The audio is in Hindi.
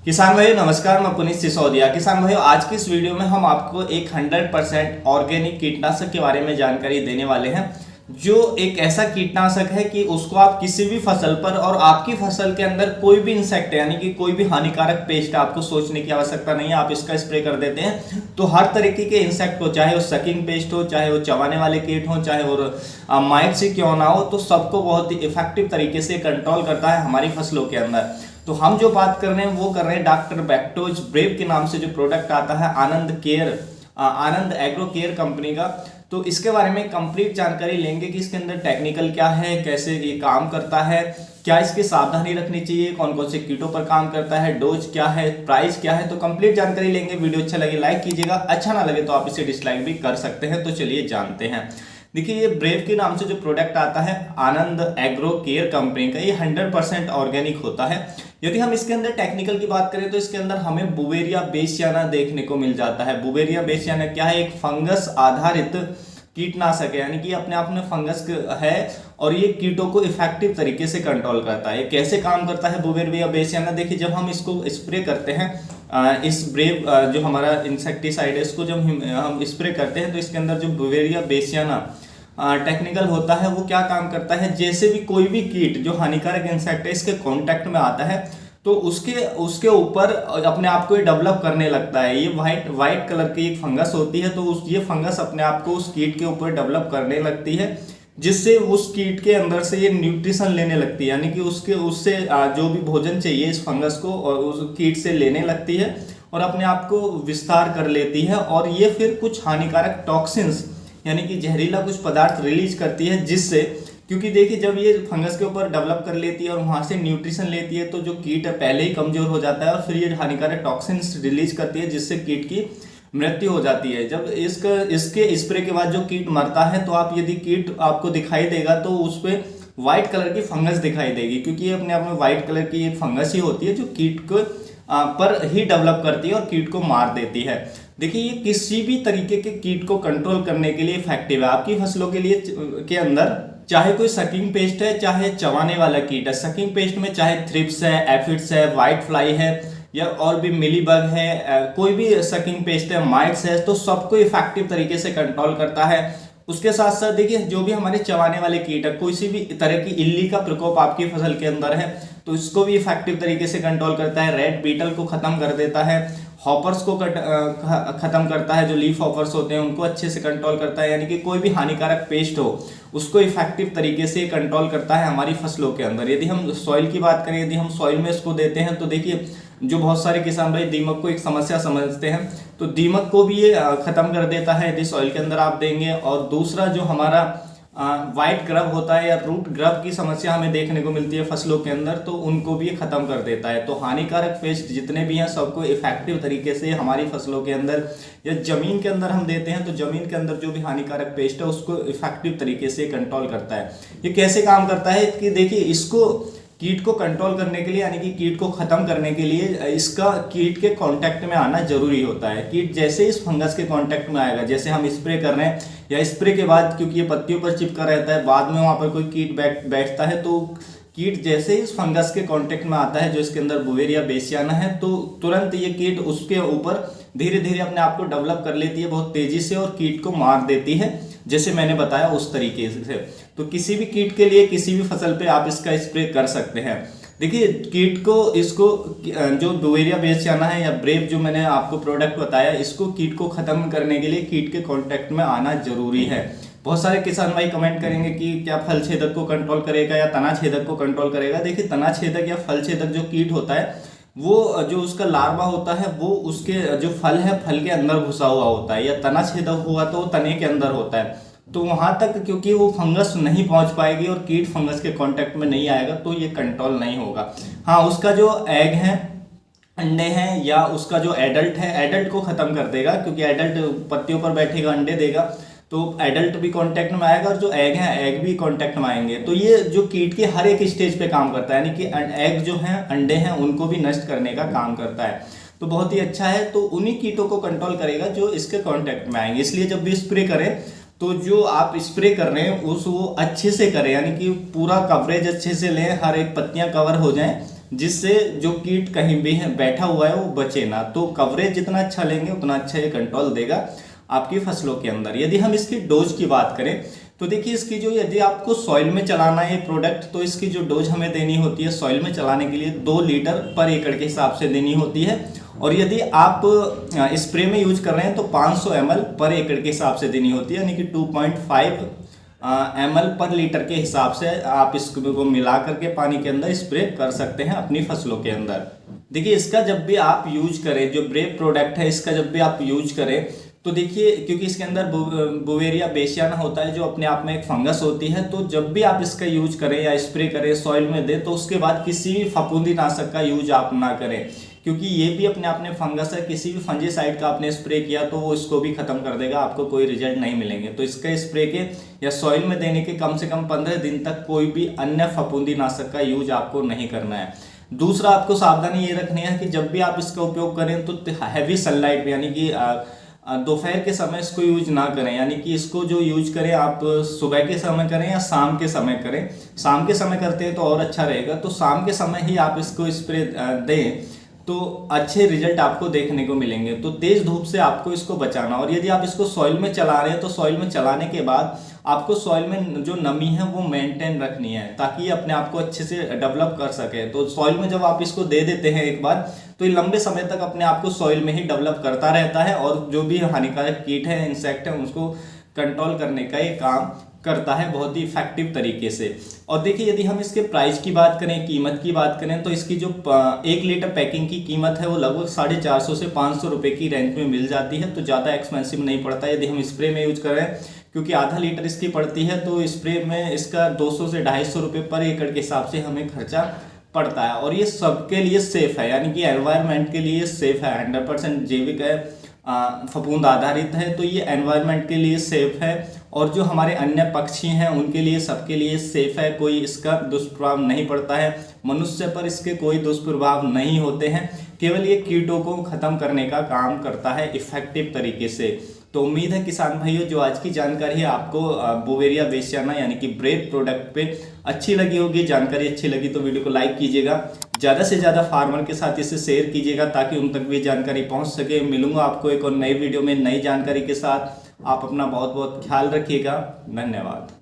किसान भाइयों नमस्कार, मैं पुनीत सिसोदिया। किसान भाइयों, आज की इस वीडियो में हम आपको एक 100% ऑर्गेनिक कीटनाशक के बारे में जानकारी देने वाले हैं, जो एक ऐसा कीटनाशक है कि उसको आप किसी भी फसल पर और आपकी फसल के अंदर कोई भी इंसेक्ट है यानी कि कोई भी हानिकारक पेस्ट है, आपको सोचने की आवश्यकता नहीं है, आप इसका स्प्रे कर देते हैं तो हर तरीके के इंसेक्ट को, चाहे वो सकिंग पेस्ट हो, चाहे वो चबाने वाले कीट हो, चाहे वो माइट से क्यों ना हो, तो सबको बहुत ही इफेक्टिव तरीके से कंट्रोल करता है हमारी फसलों के अंदर। तो हम जो बात कर रहे हैं वो कर रहे हैं डॉक्टर बैक्टोज ब्रेव के नाम से जो प्रोडक्ट आता है आनंद एग्रो केयर कंपनी का। तो इसके बारे में कंप्लीट जानकारी लेंगे कि इसके अंदर टेक्निकल क्या है, कैसे ये काम करता है, क्या इसकी सावधानी रखनी चाहिए, कौन कौन से कीटों पर काम करता है, डोज क्या है, प्राइस क्या है। तो कंप्लीट जानकारी लेंगे। वीडियो अच्छा लगे लाइक कीजिएगा, अच्छा ना लगे तो आप इसे डिसलाइक भी कर सकते हैं। तो चलिए जानते हैं। देखिए, ये ब्रेव के नाम से जो प्रोडक्ट आता है आनंद एग्रो केयर कंपनी का, ये 100% ऑर्गेनिक होता है। यदि हम इसके अंदर टेक्निकल की बात करें तो इसके अंदर हमें बुवेरिया बेसियाना देखने को मिल जाता है। बुवेरिया बेसियाना क्या है? एक फंगस आधारित कीटनाशक है, यानी कि अपने आप में फंगस है और ये कीटों को इफेक्टिव तरीके से कंट्रोल करता है। कैसे काम करता है बुवेरिया बेसियाना? देखिए, जब हम इसको स्प्रे करते हैं, इस ब्रेव जो हमारा इंसेक्टिसाइड है, इसको जब हम स्प्रे करते हैं तो इसके अंदर जो बुवेरिया बेसियाना टेक्निकल होता है वो क्या काम करता है, जैसे भी कोई भी कीट जो हानिकारक इंसेक्ट है इसके कांटेक्ट में आता है तो उसके ऊपर अपने आप को ये डेवलप करने लगता है। ये वाइट कलर की एक फंगस होती है, तो ये फंगस अपने आप को उस कीट के ऊपर डेवलप करने लगती है, जिससे उस कीट के अंदर से ये न्यूट्रिशन लेने लगती है, यानी कि उससे जो भी भोजन चाहिए इस फंगस को और उस कीट से लेने लगती है और अपने आप को विस्तार कर लेती है। और ये फिर कुछ हानिकारक टॉक्सिन्स यानी कि जहरीला कुछ पदार्थ रिलीज करती है, जिससे, क्योंकि देखिए जब ये फंगस के ऊपर डेवलप कर लेती है और वहां से न्यूट्रिशन लेती है तो जो कीट है पहले ही कमजोर हो जाता है और फिर ये हानिकारक टॉक्सिन्स रिलीज करती है, जिससे कीट की मृत्यु हो जाती है। जब इसके स्प्रे के बाद जो कीट मरता है तो आप यदि कीट आपको दिखाई देगा तो उस पर व्हाइट कलर की फंगस दिखाई देगी, क्योंकि ये अपने आप में व्हाइट कलर की एक फंगस ही होती है जो कीट को पर ही डेवलप करती है और कीट को मार देती है। देखिए, ये किसी भी तरीके के कीट को कंट्रोल करने के लिए इफेक्टिव है आपकी फसलों के लिए के अंदर। चाहे कोई सकिंग पेस्ट है, चाहे चबाने वाला कीट है, सकिंग पेस्ट में चाहे थ्रिप्स है, एफिड्स है, व्हाइट फ्लाई है या और भी मिलीबग है, कोई भी सकिंग पेस्ट है, माइट्स है, तो सबको इफेक्टिव तरीके से कंट्रोल करता है। उसके साथ साथ देखिए, जो भी हमारे चबाने वाले कीट है, कोई भी तरह की इल्ली का प्रकोप आपकी फसल के अंदर है तो इसको भी इफेक्टिव तरीके से कंट्रोल करता है। रेड बीटल को खत्म कर देता है, हॉपर्स को खत्म करता है, जो लीफ हॉपर्स होते हैं उनको अच्छे से कंट्रोल करता है, यानी कि कोई भी हानिकारक पेस्ट हो उसको इफेक्टिव तरीके से कंट्रोल करता है हमारी फसलों के अंदर। यदि हम सॉइल की बात करें, यदि हम सॉइल में इसको देते हैं तो देखिए, जो बहुत सारे किसान भाई दीमक को एक समस्या समझते हैं तो दीमक को भी ये खत्म कर देता है यदि सॉइल के अंदर आप देंगे। और दूसरा जो हमारा वाइट ग्रब होता है या रूट ग्रब की समस्या हमें देखने को मिलती है फसलों के अंदर, तो उनको भी खत्म कर देता है। तो हानिकारक पेस्ट जितने भी हैं सबको इफेक्टिव तरीके से हमारी फसलों के अंदर या जमीन के अंदर हम देते हैं तो जमीन के अंदर जो भी हानिकारक पेस्ट है उसको इफेक्टिव तरीके से कंट्रोल करता है। ये कैसे काम करता है कि देखिए, इसको कीट को कंट्रोल करने के लिए यानी कि कीट को खत्म करने के लिए इसका कीट के कांटेक्ट में आना जरूरी होता है। कीट जैसे इस फंगस के कांटेक्ट में आएगा, जैसे हम स्प्रे कर रहे हैं या स्प्रे के बाद, क्योंकि ये पत्तियों पर चिपका रहता है, बाद में वहां पर कोई कीट बैठता है तो कीट जैसे ही इस फंगस के कांटेक्ट में आता है जो इसके अंदर बुवेरिया बेसियाना है, तो तुरंत ये कीट उसके ऊपर धीरे धीरे अपने आप को डेवलप कर लेती है बहुत तेजी से और कीट को मार देती है, जैसे मैंने बताया उस तरीके से। तो किसी भी कीट के लिए किसी भी फसल पे आप इसका स्प्रे कर सकते हैं। देखिए, कीट को इसको जो बुवेरिया बेसियाना है या ब्रेव जो मैंने आपको प्रोडक्ट बताया, इसको कीट को खत्म करने के लिए कीट के कांटेक्ट में आना जरूरी है। बहुत सारे किसान भाई कमेंट करेंगे कि क्या फल छेदक को कंट्रोल करेगा या तना छेदक को कंट्रोल करेगा। देखिए, तना छेदक या फल छेदक जो कीट होता है वो जो उसका लार्वा होता है वो उसके जो फल है फल के अंदर घुसा हुआ होता है, या तना छेदक हुआ तो वो तने के अंदर होता है, तो वहां तक क्योंकि वो फंगस नहीं पहुंच पाएगी और कीट फंगस के कांटेक्ट में नहीं आएगा तो ये कंट्रोल नहीं होगा। हाँ, उसका जो एग है, अंडे हैं, या उसका जो एडल्ट है, एडल्ट को खत्म कर देगा, क्योंकि एडल्ट पत्तियों पर बैठेगा, अंडे देगा, तो एडल्ट भी कांटेक्ट में आएगा और जो एग है एग भी कांटेक्ट में आएंगे। तो ये जो कीट के हर एक स्टेज पे काम करता है, यानी कि एग जो हैं, अंडे हैं, उनको भी नष्ट करने का काम करता है। तो बहुत ही अच्छा है। तो उन्हीं कीटों को कंट्रोल करेगा जो इसके कांटेक्ट में आएंगे। इसलिए जब भी स्प्रे करें तो जो आप स्प्रे कर रहे हैं वो अच्छे से करें, यानी कि पूरा कवरेज अच्छे से लें, हर एक पत्तियां कवर हो जाएं जिससे जो कीट कहीं भी है बैठा हुआ है वो बचे ना। तो कवरेज जितना अच्छा लेंगे उतना अच्छा ये कंट्रोल देगा आपकी फसलों के अंदर। यदि हम इसकी डोज की बात करें तो देखिए इसकी जो, यदि आपको सॉइल में चलाना है प्रोडक्ट, तो इसकी जो डोज हमें देनी होती है सॉइल में चलाने के लिए 2 लीटर पर एकड़ के हिसाब से देनी होती है। और यदि आप स्प्रे में यूज कर रहे हैं तो 500 ml पर एकड़ के हिसाब से देनी होती है, यानी कि 2.5 ml पर लीटर के हिसाब से आप इसको मिला करके पानी के अंदर स्प्रे कर सकते हैं अपनी फसलों के अंदर। देखिए इसका जब भी आप यूज करें, जो ब्रेव प्रोडक्ट है इसका जब भी आप यूज करें तो देखिए, क्योंकि इसके अंदर बुवेरिया बेसियाना होता है जो अपने आप में एक फंगस होती है, तो जब भी आप इसका यूज करें या स्प्रे करें सॉइल में दें तो उसके बाद किसी भी फफूंदीनाशक का यूज आप ना करें, क्योंकि ये भी अपने आप में फंगस है। किसी भी फंजीसाइड का आपने स्प्रे किया तो वो इसको भी खत्म कर देगा, आपको कोई रिजल्ट नहीं मिलेंगे। तो इसके स्प्रे के या सॉइल में देने के कम से कम 15 दिन तक कोई भी अन्य फफूंदीनाशक का यूज आपको नहीं करना है। दूसरा, आपको सावधानी ये रखनी है कि जब भी आप इसका उपयोग करें तो हैवी सनलाइट यानी कि दोपहर के समय इसको यूज ना करें, यानी कि इसको जो यूज करें आप सुबह के समय करें या शाम के समय करें। शाम के समय करते हैं तो और अच्छा रहेगा, तो शाम के समय ही आप इसको स्प्रे दें तो अच्छे रिजल्ट आपको देखने को मिलेंगे। तो तेज धूप से आपको इसको बचाना। और यदि आप इसको सॉइल में चला रहे हैं तो सॉइल में चलाने के बाद आपको सॉइल में जो नमी है वो मेंटेन रखनी है ताकि ये अपने आप को अच्छे से डेवलप कर सके। तो सॉइल में जब आप इसको दे देते हैं एक बार तो ये लंबे समय तक अपने आप को सॉइल में ही डेवलप करता रहता है और जो भी हानिकारक कीट है, इंसेक्ट है, उसको कंट्रोल करने का ये काम करता है बहुत ही इफेक्टिव तरीके से। और देखिए यदि हम इसके प्राइस की बात करें, कीमत की बात करें, तो इसकी जो 1 लीटर पैकिंग की कीमत है वो लगभग 450 से 500 रुपये की रेंज में मिल जाती है। तो ज़्यादा एक्सपेंसिव नहीं पड़ता यदि हम स्प्रे में यूज करें, क्योंकि आधा लीटर इसकी पड़ती है तो स्प्रे में इसका 200 से 250 रुपये पर एकड़ के हिसाब से हमें खर्चा पड़ता है। और ये सबके लिए सेफ है, यानी कि एनवायरनमेंट के लिए सेफ है, 100% जैविक है, फफूंद आधारित है, तो ये एनवायरनमेंट के लिए सेफ है। और जो हमारे अन्य पक्षी हैं उनके लिए, सबके लिए सेफ है, कोई इसका दुष्प्रभाव नहीं पड़ता है। मनुष्य पर इसके कोई दुष्प्रभाव नहीं होते हैं, केवल ये कीटों को खत्म करने का काम करता है इफेक्टिव तरीके से। तो उम्मीद है किसान भाइयों जो आज की जानकारी है आपको बुवेरिया बेसियाना यानी कि ब्रेव प्रोडक्ट पे अच्छी लगी होगी। जानकारी अच्छी लगी तो वीडियो को लाइक कीजिएगा, ज़्यादा से ज़्यादा फार्मर के साथ इसे शेयर कीजिएगा ताकि उन तक भी जानकारी पहुंच सके। मिलूंगा आपको एक और नई वीडियो में नई जानकारी के साथ। आप अपना बहुत बहुत ख्याल रखिएगा। धन्यवाद।